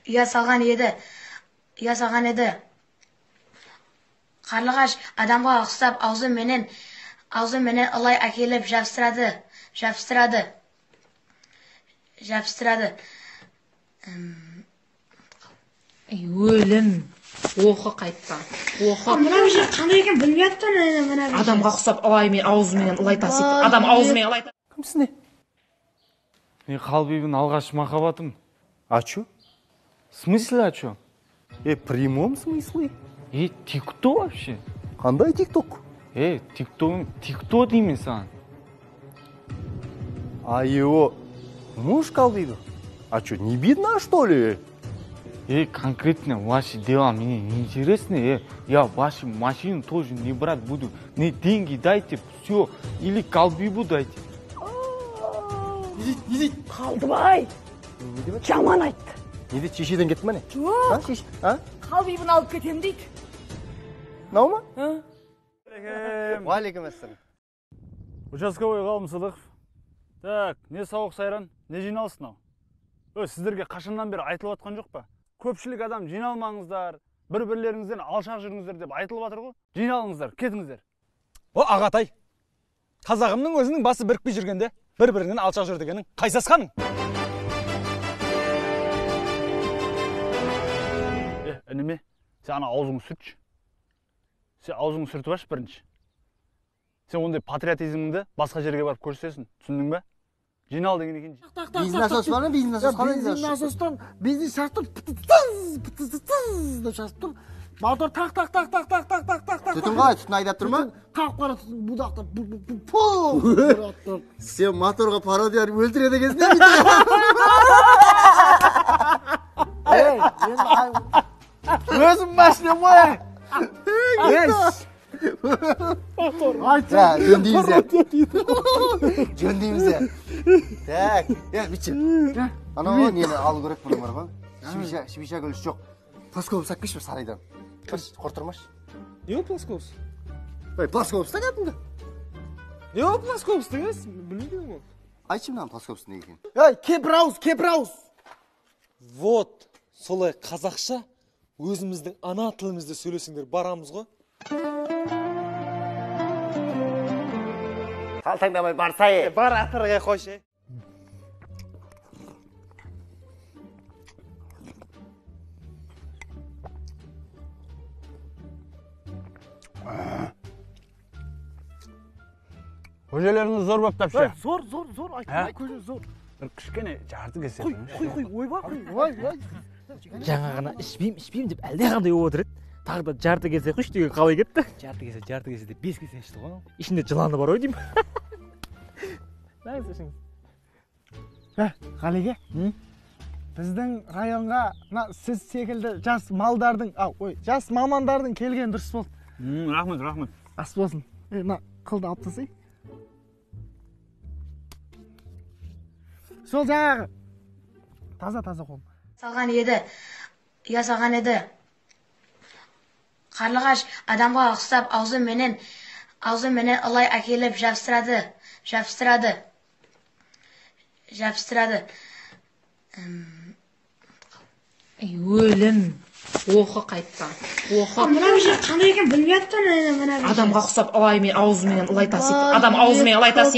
Uya salgan edi. Qарлығаш адамға ұқсап аузы менен ылай әкеліп жабыстырады. Өлім. Оқы қайтта. Мына бір жер қандай екен білмей аттан. Адамға ұқсап аузымен ылай тасиды. Адам аузымен ылай тасиды. Кімсің не? Мен Қалбибін алғаш махаббатым. А чё? В смысле а чё? Прямом смысле? Ты кто вообще? Қандай тикток? Ты кто деймін саған? А его муж Қалбибі? А чё, не видно, что ли? Конкретно ваши дела мне не интересны. Я вашу машину тоже не брать буду. Не деньги дайте, все. Или Қалбибу дайте. Не Қалдыбай, жаман айтты. дейді, шешеден кетті ма не? Жоқ, Қалбибін алып кетем дейді. Нау ма? Уалейкум ассалам. Участковый ғалым Сыдықов. Так, не сауық сайран, не жиналсын ау? Сіздерге қашаннан бері айтылып атқан жоқ па? Көпшілік адам жиналмаңыздар, бір-бірлеріңізден алшақ жүріңіздер деп айтылып атыр ғой. Жиналыңыздар, кетіңіздер. Ағатай, қазағымның өзінің басы бірікпей жүргенде, бір-бірінен алшақ жүр дегенің қайсасқаның? Ініме, сен ана аузыңы сүртші. Сен аузыңы сүртіп аш бірінші. Сен ондай патриотизміңді басқа жерге барып көрсетесің, түсіндің бе? Жинал деген екен. Бизнес бар ма? Бизнес Бизнес бизнес шаштыр деп шаштыр. Мотор так. Түтін қалай? Түтін айдап тұр ма? Қалып қара түтін будақтап. Сен моторға пародия өлтіреді кезінде Өзім машинам ғой. Жөндейміз. Так, бітші. Анау нені алу керек бұның бар ғой. Шибиша көліш жоқ. Плоскобус сәккеш бір сарайдан. Қортырмаш. Не ол плоскобус? Плоскобус та кәдімді. Не ол плоскобус дегенсіз? Білмейді ол. Айтшы мынаған плоскобус не екен? Кепрауз. Вот, солай қазақша өзіміздің ана тілімізді сөйлесіңдер барамыз ғой. Қалтаңдамай барсай. Бар атырға қойшы. Көжелеріңіз зор болып тапшы. Зор айтты. Көже зор. Бір кішкене жарты кесе. Қой, ойбай. Жаңа ғана ішпейм деп әлде қандай болып отырады. Тағы да жарты кесе құш деген қалай кетті? Жарты кесе де 5 кесе ішті ғой. Ішінде жыланы бар ой деймін. Қалеге, біздің районға сіз секілді жас жас мамандардың келген дұрыс болды. Рахмет. Ас болсын. Қылды алып тасай. Сол жаңағы. Таза қол. Уя салған еді. Қарлығаш адамға ұқсап аузы менен ылай әкеліп жабыстырады. Өлім. Оқы қайтта. Мына бір жер қандай екен білмей аттан. Адамға ұқсап аузымен ылай тасиды. Адам аузымен ылай тасиды.